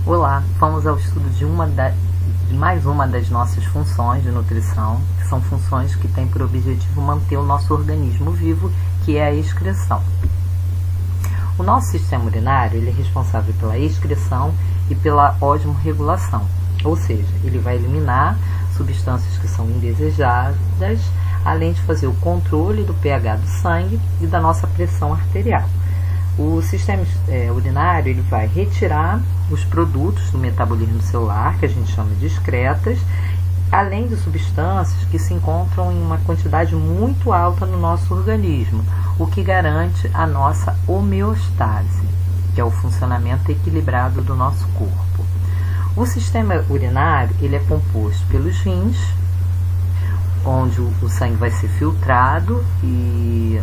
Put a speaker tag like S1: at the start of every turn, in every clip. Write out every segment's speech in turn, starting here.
S1: Olá, vamos ao estudo de mais uma das nossas funções de nutrição, que são funções que têm por objetivo manter o nosso organismo vivo, que é a excreção. O nosso sistema urinário ele é responsável pela excreção e pela osmorregulação, ou seja, ele vai eliminar substâncias que são indesejadas, além de fazer o controle do pH do sangue e da nossa pressão arterial. O sistema urinário ele vai retirar os produtos do metabolismo celular, que a gente chama de excretas, além de substâncias que se encontram em uma quantidade muito alta no nosso organismo, o que garante a nossa homeostase, que é o funcionamento equilibrado do nosso corpo. O sistema urinário ele é composto pelos rins, onde o sangue vai ser filtrado e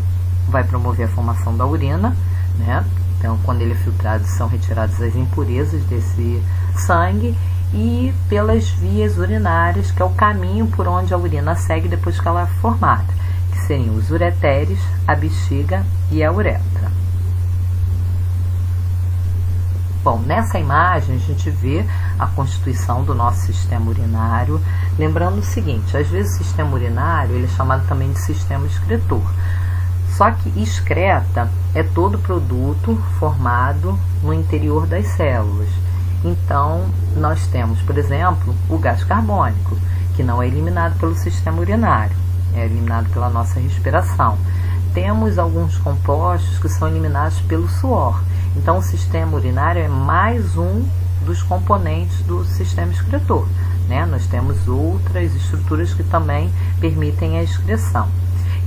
S1: vai promover a formação da urina, né? Então, quando ele é filtrado, são retiradas as impurezas desse sangue, e pelas vias urinárias, que é o caminho por onde a urina segue depois que ela é formada, que seriam os ureteres, a bexiga e a uretra. Bom, nessa imagem a gente vê a constituição do nosso sistema urinário, lembrando o seguinte: às vezes o sistema urinário ele é chamado também de sistema excretor. Só que excreta é todo produto formado no interior das células. Então, nós temos, por exemplo, o gás carbônico, que não é eliminado pelo sistema urinário, é eliminado pela nossa respiração. Temos alguns compostos que são eliminados pelo suor. Então, o sistema urinário é mais um dos componentes do sistema excretor, né? Nós temos outras estruturas que também permitem a excreção.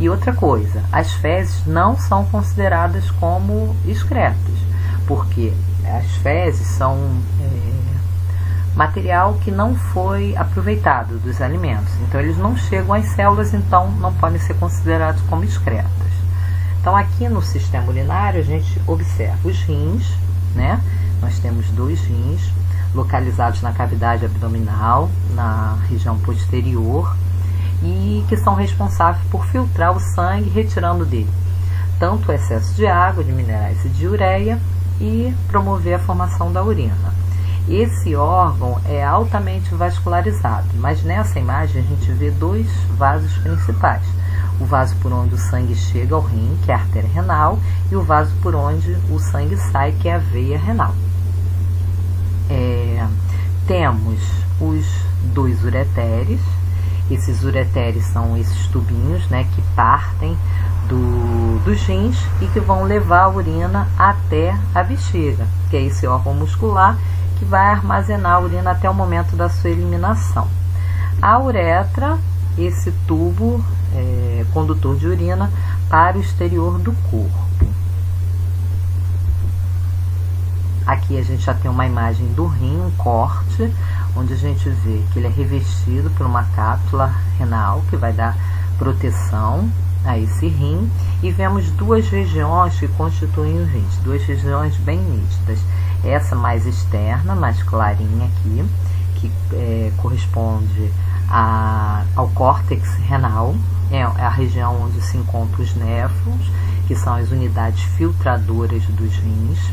S1: E outra coisa, as fezes não são consideradas como excretas, porque as fezes são material que não foi aproveitado dos alimentos. Então, eles não chegam às células, então não podem ser considerados como excretas. Então, aqui no sistema urinário, a gente observa os rins, né? Nós temos dois rins localizados na cavidade abdominal, na região posterior, e que são responsáveis por filtrar o sangue, retirando dele tanto o excesso de água, de minerais e de ureia, e promover a formação da urina. Esse órgão é altamente vascularizado, mas nessa imagem a gente vê dois vasos principais: o vaso por onde o sangue chega ao rim, que é a artéria renal, e o vaso por onde o sangue sai, que é a veia renal. Temos os dois ureteres. Esses ureteres são esses tubinhos, né, que partem dos rins e que vão levar a urina até a bexiga, que é esse órgão muscular que vai armazenar a urina até o momento da sua eliminação. A uretra, esse tubo condutor de urina para o exterior do corpo. Aqui a gente já tem uma imagem do rim, um corte, onde a gente vê que ele é revestido por uma cápsula renal que vai dar proteção a esse rim, e vemos duas regiões que constituem os rins, duas regiões bem nítidas. Essa mais externa, mais clarinha aqui, que corresponde ao córtex renal, é a região onde se encontram os néfrons, que são as unidades filtradoras dos rins.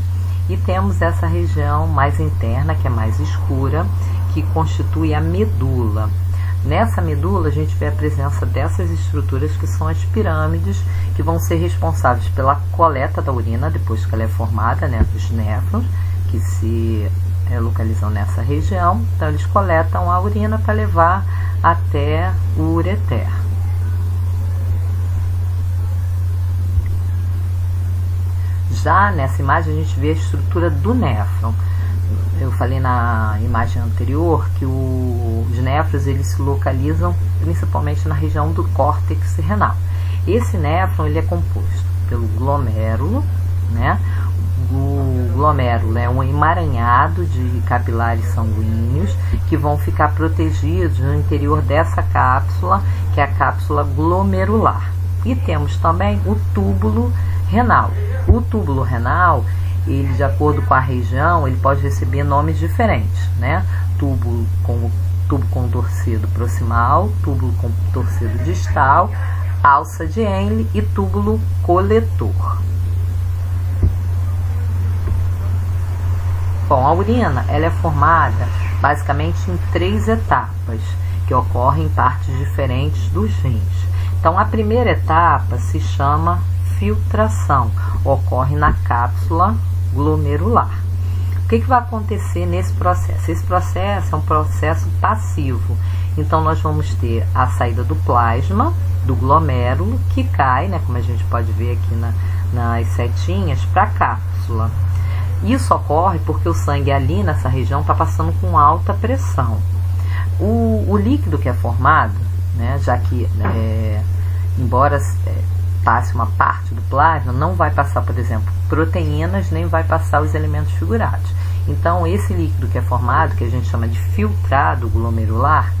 S1: E temos essa região mais interna, que é mais escura, que constitui a medula. Nessa medula a gente vê a presença dessas estruturas que são as pirâmides, que vão ser responsáveis pela coleta da urina depois que ela é formada, né, dos néfrons, que se localizam nessa região. Então eles coletam a urina para levar até o ureter. Já nessa imagem a gente vê a estrutura do néfron. Eu falei na imagem anterior que os néfrons eles se localizam principalmente na região do córtex renal. Esse néfron ele é composto pelo glomérulo, né? O glomérulo é um emaranhado de capilares sanguíneos que vão ficar protegidos no interior dessa cápsula, que é a cápsula glomerular. E temos também o túbulo renal. O túbulo renal, ele, de acordo com a região, ele pode receber nomes diferentes, né? Túbulo contorcido proximal, túbulo contorcido distal, alça de Henle e túbulo coletor. Bom, a urina ela é formada basicamente em 3 etapas, que ocorrem em partes diferentes dos rins. Então, a primeira etapa se chama filtração, ocorre na cápsula glomerular. O que vai acontecer nesse processo? Esse processo é um processo passivo. Então, nós vamos ter a saída do plasma, do glomérulo, que cai, né, como a gente pode ver aqui nas setinhas, para a cápsula. Isso ocorre porque o sangue ali nessa região está passando com alta pressão. O líquido que é formado, né, já que, embora passe uma parte do plasma, não vai passar, por exemplo, proteínas, nem vai passar os elementos figurados. Então, esse líquido que é formado, que a gente chama de filtrado glomerular,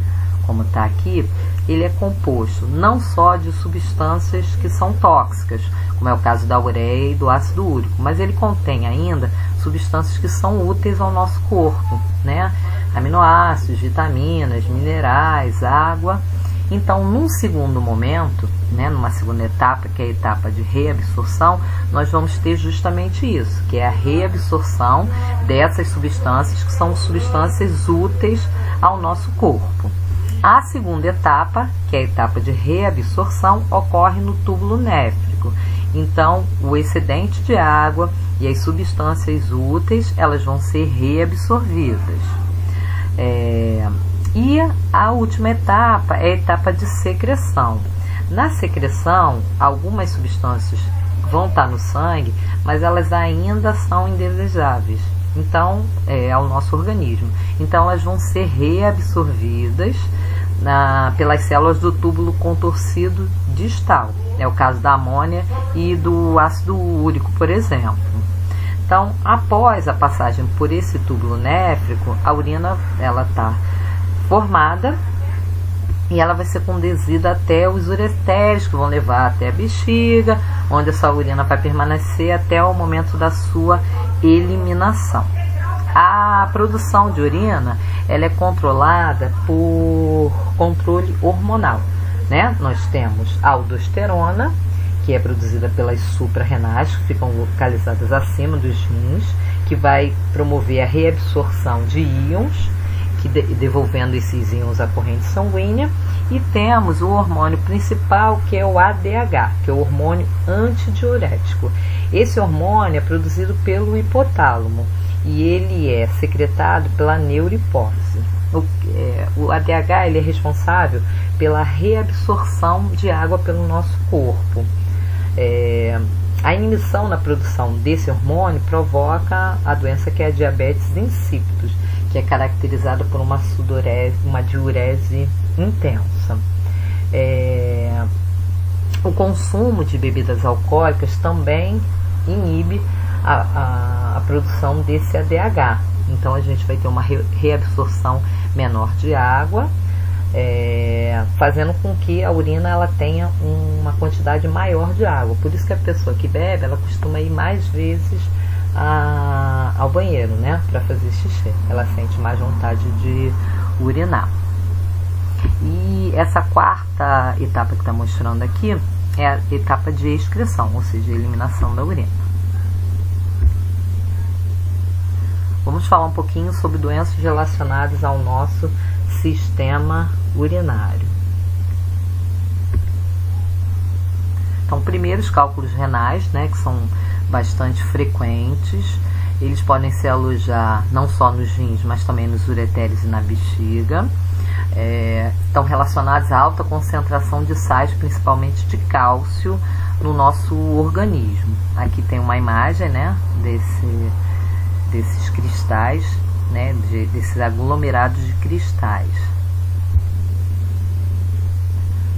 S1: como está aqui, ele é composto não só de substâncias que são tóxicas, como é o caso da ureia e do ácido úrico, mas ele contém ainda substâncias que são úteis ao nosso corpo, né? Aminoácidos, vitaminas, minerais, água. Então, num segundo momento, né, numa segunda etapa, que é a etapa de reabsorção, nós vamos ter justamente isso, que é a reabsorção dessas substâncias, que são substâncias úteis ao nosso corpo. A segunda etapa, que é a etapa de reabsorção, ocorre no túbulo néfrico. Então, o excedente de água e as substâncias úteis, elas vão ser reabsorvidas. E a última etapa é a etapa de secreção. Na secreção, algumas substâncias vão estar no sangue, mas elas ainda são indesejáveis. Então, ao nosso organismo. Então, elas vão ser reabsorvidas pelas células do túbulo contorcido distal. É o caso da amônia e do ácido úrico, por exemplo. Então, após a passagem por esse túbulo néfrico, a urina está formada e ela vai ser conduzida até os ureteres, que vão levar até a bexiga, onde essa urina vai permanecer até o momento da sua eliminação. A produção de urina ela é controlada por controle hormonal, né? Nós temos a aldosterona, que é produzida pelas suprarrenais, que ficam localizadas acima dos rins, que vai promover a reabsorção de íons, devolvendo esses íons à corrente sanguínea. E temos o hormônio principal, que é o ADH, que é o hormônio antidiurético. Esse hormônio é produzido pelo hipotálamo e ele é secretado pela neurohipófise. O ADH ele é responsável pela reabsorção de água pelo nosso corpo. A inibição na produção desse hormônio provoca a doença que é a diabetes insípidos, que é caracterizada por uma diurese intensa. O consumo de bebidas alcoólicas também inibe a produção desse ADH. Então, a gente vai ter uma reabsorção menor de água, fazendo com que a urina ela tenha uma quantidade maior de água. Por isso que a pessoa que bebe, ela costuma ir mais vezes ao banheiro, né, para fazer xixi. Ela sente mais vontade de urinar. E essa quarta etapa que está mostrando aqui é a etapa de excreção, ou seja, a eliminação da urina. Vamos falar um pouquinho sobre doenças relacionadas ao nosso sistema urinário. Então, primeiro, os cálculos renais, né, que são bastante frequentes. Eles podem se alojar não só nos rins, mas também nos ureteres e na bexiga. Estão relacionados à alta concentração de sais, principalmente de cálcio, no nosso organismo. Aqui tem uma imagem, né, desses cristais, né, desses aglomerados de cristais.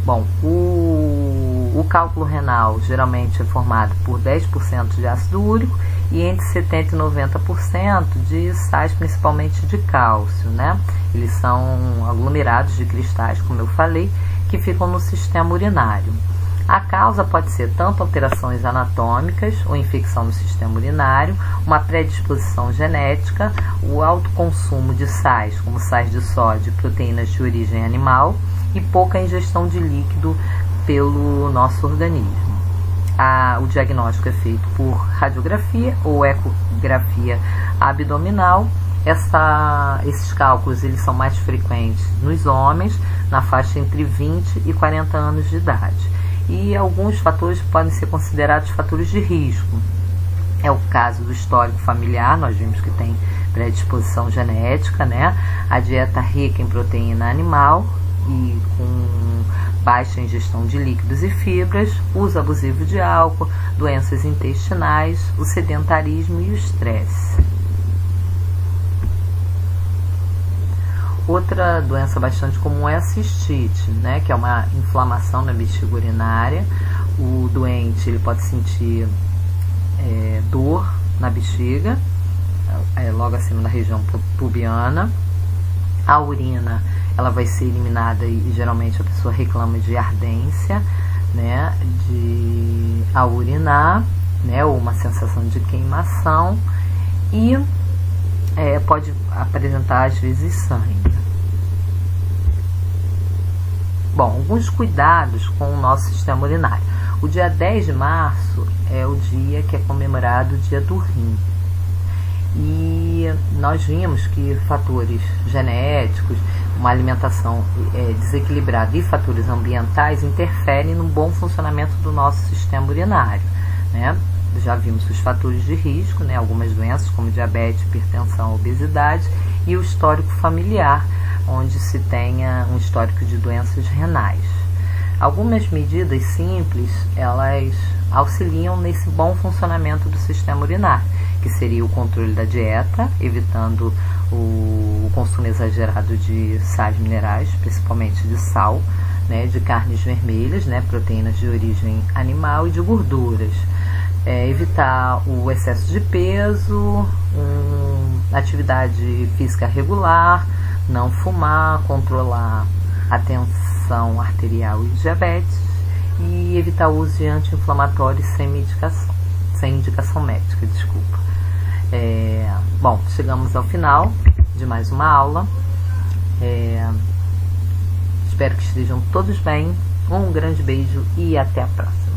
S1: Bom, o cálculo renal geralmente é formado por 10% de ácido úrico e entre 70% e 90% de sais, principalmente de cálcio, né? Eles são aglomerados de cristais, como eu falei, que ficam no sistema urinário. A causa pode ser tanto alterações anatômicas ou infecção no sistema urinário, uma predisposição genética, o alto consumo de sais, como sais de sódio e proteínas de origem animal, e pouca ingestão de líquido pelo nosso organismo. O diagnóstico é feito por radiografia ou ecografia abdominal. Esses cálculos eles são mais frequentes nos homens, na faixa entre 20 e 40 anos de idade. E alguns fatores podem ser considerados fatores de risco. É o caso do histórico familiar, nós vimos que tem predisposição genética, né? A dieta rica em proteína animal e com baixa ingestão de líquidos e fibras, uso abusivo de álcool, doenças intestinais, o sedentarismo e o estresse. Outra doença bastante comum é a cistite, né, que é uma inflamação na bexiga urinária. O doente ele pode sentir dor na bexiga, logo acima da região pubiana. A urina ela vai ser eliminada e geralmente a pessoa reclama de ardência, né, ao urinar, né, ou uma sensação de queimação, e pode apresentar às vezes sangue. Bom, alguns cuidados com o nosso sistema urinário. O dia 10 de março é o dia que é comemorado o dia do rim. E nós vimos que fatores genéticos, uma alimentação desequilibrada e fatores ambientais interferem no bom funcionamento do nosso sistema urinário, né? Já vimos os fatores de risco, né? Algumas doenças como diabetes, hipertensão, obesidade, e o histórico familiar, onde se tenha um histórico de doenças renais. Algumas medidas simples, elas auxiliam nesse bom funcionamento do sistema urinário, que seria o controle da dieta, evitando o consumo exagerado de sais minerais, principalmente de sal, né, de carnes vermelhas, né, proteínas de origem animal e de gorduras. Evitar o excesso de peso, atividade física regular, não fumar, controlar a tensão arterial e diabetes e evitar o uso de anti-inflamatórios sem indicação médica, desculpa. Bom, chegamos ao final de mais uma aula. Espero que estejam todos bem. Um grande beijo e até a próxima.